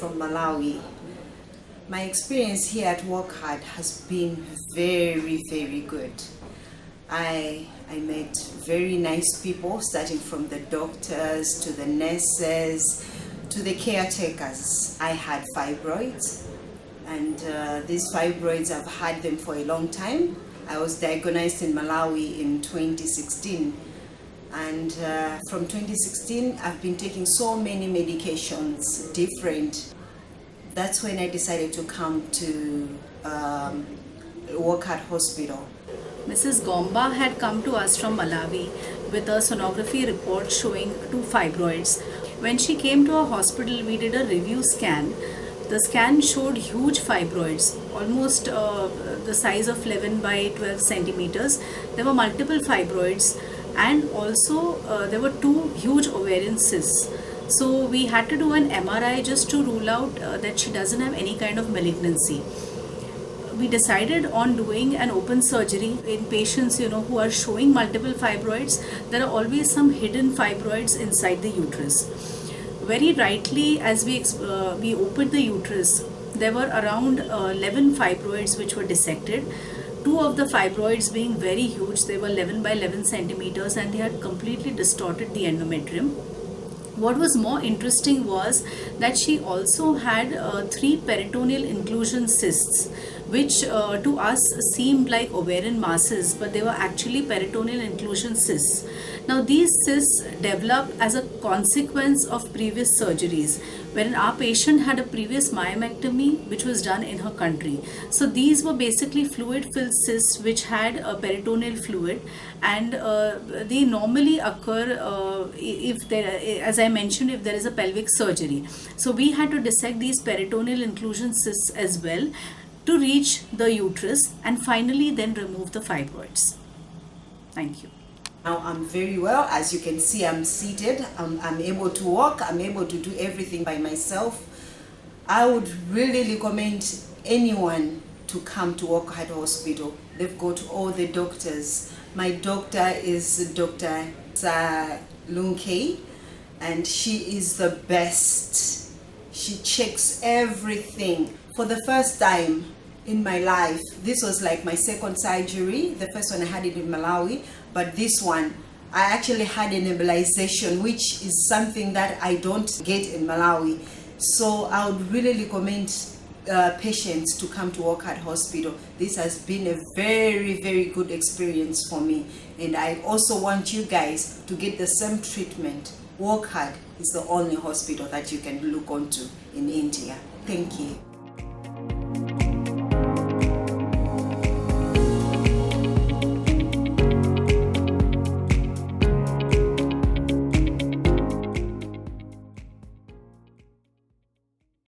from Malawi. My experience here at Wockhardt has been very, very good. I met very nice people, starting from the doctors to the nurses to the caretakers. I had fibroids, and these fibroids, I've had them for a long time. I was diagnosed in Malawi in 2016, and from 2016 I've been taking so many medications, different. That's when I decided to come to Wockhardt Hospital. Mrs. Gomba had come to us from Malawi with a sonography report showing 2 fibroids. When she came to our hospital, we did a review scan. The scan showed huge fibroids, almost the size of 11 by 12 centimeters. There were multiple fibroids, and also there were 2 huge ovarian cysts. So we had to do an MRI just to rule out that she doesn't have any kind of malignancy. We decided on doing an open surgery in patients, who are showing multiple fibroids. There are always some hidden fibroids inside the uterus. Very rightly, as we opened the uterus, there were around 11 fibroids which were dissected. 2 of the fibroids being very huge, they were 11 by 11 centimeters, and they had completely distorted the endometrium. What was more interesting was that she also had 3 peritoneal inclusion cysts, which to us seemed like ovarian masses, but they were actually peritoneal inclusion cysts. Now these cysts developed as a consequence of previous surgeries, wherein our patient had a previous myomectomy which was done in her country. So these were basically fluid-filled cysts which had a peritoneal fluid, and they normally occur if there, as I mentioned, if there is a pelvic surgery. So we had to dissect these peritoneal inclusion cysts as well to reach the uterus, and finally then remove the fibroids. Thank you. Now I'm very well. As you can see, I'm seated. I'm able to walk. I'm able to do everything by myself. I would really recommend anyone to come to Wockhardt Hospital. They've got all the doctors. My doctor is Dr. Salunkhe, and she is the best. She checks everything. For the first time in my life, this was like my second surgery. The first one I had it in Malawi, but this one I actually had an embolization, which is something that I don't get in Malawi. So I would really recommend patients to come to Wockhardt Hospital. This has been a very, very good experience for me, and I also want you guys to get the same treatment. Wockhardt is the only hospital that you can look onto in India. Thank you.